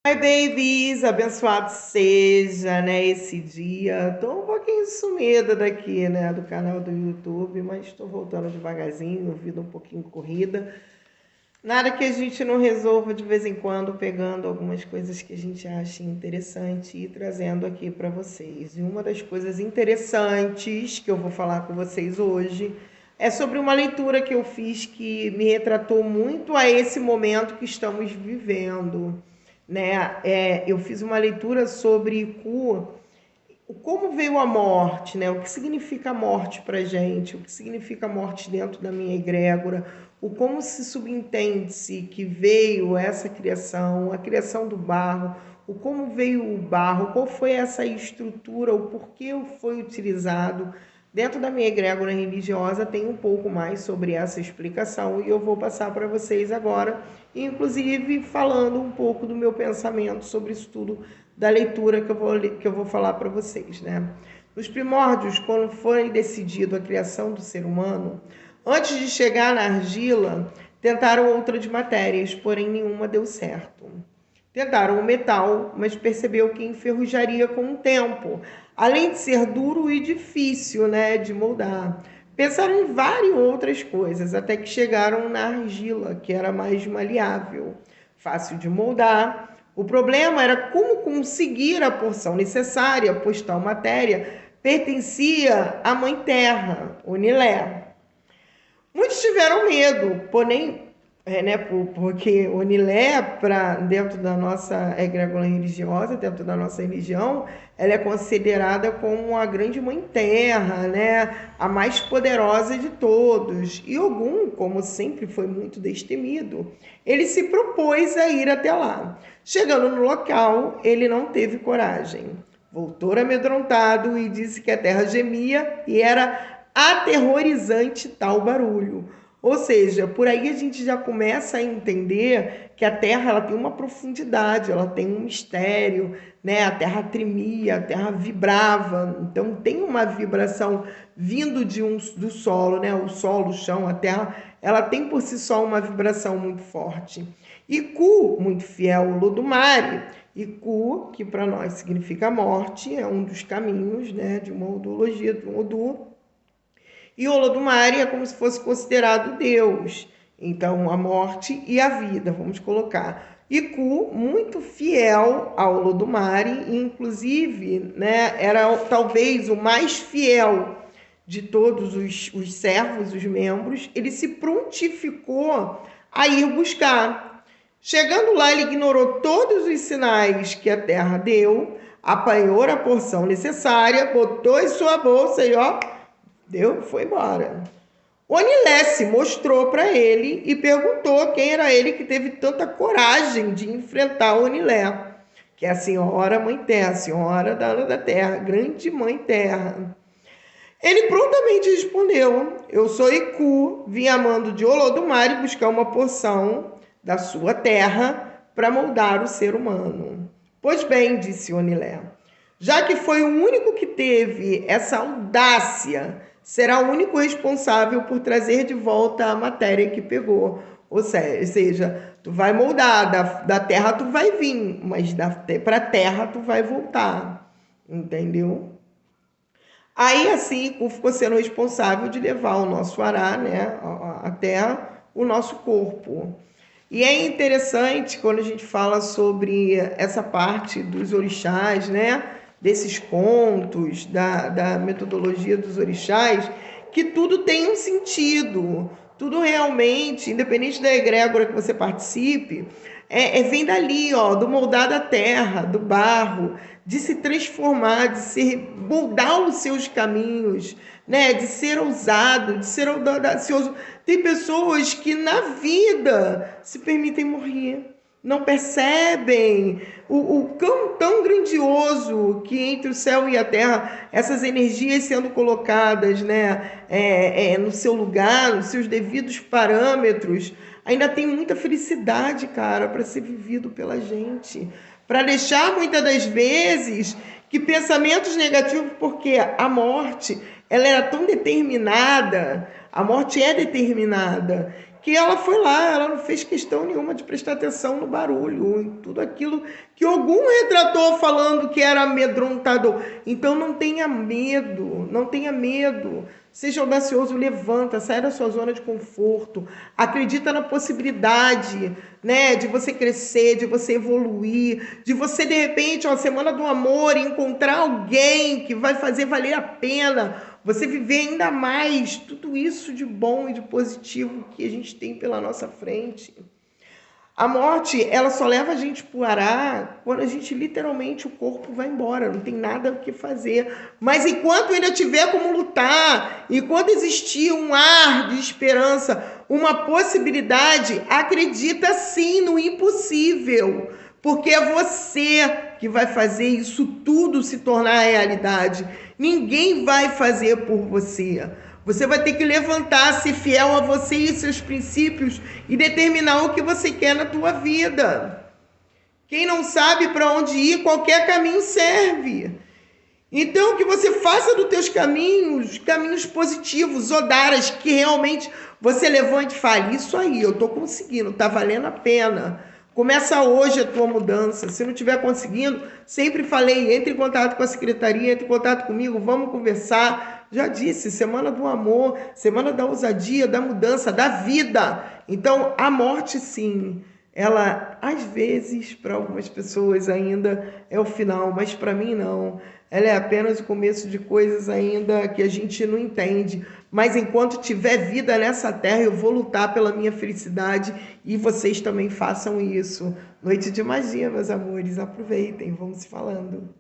Hi, babies! Abençoado seja, né, esse dia. Tô um pouquinho sumida daqui, né, do canal do YouTube, mas estou voltando devagarzinho, vida um pouquinho corrida. Nada que a gente não resolva de vez em quando, pegando algumas coisas que a gente acha interessante e trazendo aqui para vocês. E uma das coisas interessantes que eu vou falar com vocês hoje é sobre uma leitura que eu fiz que me retratou muito a esse momento que estamos vivendo, né? Eu fiz uma leitura sobre como veio a morte, né? O que significa a morte para gente, o que significa a morte dentro da minha egrégora, o como se subentende-se que veio essa criação, a criação do barro, o como veio o barro, qual foi essa estrutura, o porquê foi utilizado. Dentro da minha egrégora religiosa tem um pouco mais sobre essa explicação e eu vou passar para vocês agora, inclusive falando um pouco do meu pensamento sobre isso tudo, da leitura que eu vou falar para vocês, né? Nos primórdios, quando foi decidido a criação do ser humano, antes de chegar na argila, tentaram outras matérias, porém nenhuma deu certo. Tentaram o metal, mas percebeu que enferrujaria com o tempo, além de ser duro e difícil, né, de moldar. Pensaram em várias outras coisas, até que chegaram na argila, que era mais maleável, fácil de moldar. O problema era como conseguir a porção necessária, pois tal matéria pertencia à Mãe Terra, Onilé. Muitos tiveram medo, porém, né, porque Onilé, dentro da nossa egrégora religiosa, dentro da nossa religião, ela é considerada como a grande mãe terra, né, a mais poderosa de todos. E Ogum, como sempre foi muito destemido, ele se propôs a ir até lá. Chegando no local, ele não teve coragem. Voltou amedrontado e disse que a terra gemia e era aterrorizante tal barulho. Ou seja, por aí a gente já começa a entender que a Terra ela tem uma profundidade, ela tem um mistério, né? A Terra tremia, a Terra vibrava, então tem uma vibração vindo do solo, né? O solo, o chão, a Terra, ela tem por si só uma vibração muito forte. E Ku, muito fiel ao Lodumare, e Ku, que para nós significa morte, é um dos caminhos, né? De uma odologia, de um Odu. E Olodumare é como se fosse considerado Deus. Então, a morte e a vida, vamos colocar. Iku, muito fiel ao Olodumare, inclusive, né, era talvez o mais fiel de todos os servos, os membros, ele se prontificou a ir buscar. Chegando lá, ele ignorou todos os sinais que a terra deu, apanhou a porção necessária, botou em sua bolsa e ó, deu, foi embora. Onilé se mostrou para ele e perguntou quem era ele que teve tanta coragem de enfrentar Onilé, que é a senhora Mãe Terra, a senhora da Terra, grande Mãe Terra. Ele prontamente respondeu: Eu sou Iku, vim a mando de Olodumare buscar uma porção da sua terra para moldar o ser humano. Pois bem, disse Onilé, já que foi o único que teve essa audácia, será o único responsável por trazer de volta a matéria que pegou. Ou seja, tu vai moldar, da terra tu vai vir, mas para a terra tu vai voltar. Entendeu? Aí, assim, ficou sendo responsável de levar o nosso ará, né, até o nosso corpo. E é interessante quando a gente fala sobre essa parte dos orixás, né, desses contos, da metodologia dos orixás, que tudo tem um sentido, tudo realmente, independente da egrégora que você participe, vem dali, ó, do moldar da terra, do barro, de se transformar, de se moldar os seus caminhos, né? De ser ousado, de ser audacioso. Tem pessoas que na vida se permitem morrer, não percebem o campo tão grandioso que entre o céu e a terra, essas energias sendo colocadas, né, no seu lugar, nos seus devidos parâmetros, ainda tem muita felicidade, cara, para ser vivido pela gente. Para deixar muitas das vezes que pensamentos negativos, porque a morte ela era tão determinada, a morte é determinada, que ela foi lá, ela não fez questão nenhuma de prestar atenção no barulho, em tudo aquilo que algum retratou falando que era amedrontador. Então não tenha medo, não tenha medo. Seja audacioso, levanta, sai da sua zona de conforto, acredita na possibilidade, né, de você crescer, de você evoluir, de você, de repente, ó, Semana do Amor, encontrar alguém que vai fazer valer a pena, você viver ainda mais tudo isso de bom e de positivo que a gente tem pela nossa frente. A morte, ela só leva a gente pro ará quando a gente, literalmente, o corpo vai embora, não tem nada o que fazer. Mas enquanto ainda tiver como lutar, enquanto existir um ar de esperança, uma possibilidade, acredita sim no impossível, porque é você que vai fazer isso tudo se tornar realidade. Ninguém vai fazer por você. Você vai ter que levantar, ser fiel a você e seus princípios e determinar o que você quer na tua vida. Quem não sabe para onde ir, qualquer caminho serve. Então, que você faça dos teus caminhos, caminhos positivos, odaras, que realmente você levante e fale, isso aí, eu estou conseguindo, está valendo a pena. Começa hoje a tua mudança. Se não estiver conseguindo, sempre falei, entre em contato com a secretaria, entre em contato comigo, vamos conversar. Já disse, Semana do Amor, Semana da Ousadia, da Mudança, da Vida. Então, a morte, sim, ela, às vezes, para algumas pessoas ainda é o final, mas para mim não. Ela é apenas o começo de coisas ainda que a gente não entende. Mas enquanto tiver vida nessa terra, eu vou lutar pela minha felicidade e vocês também façam isso. Noite de magia, meus amores. Aproveitem, vamos se falando.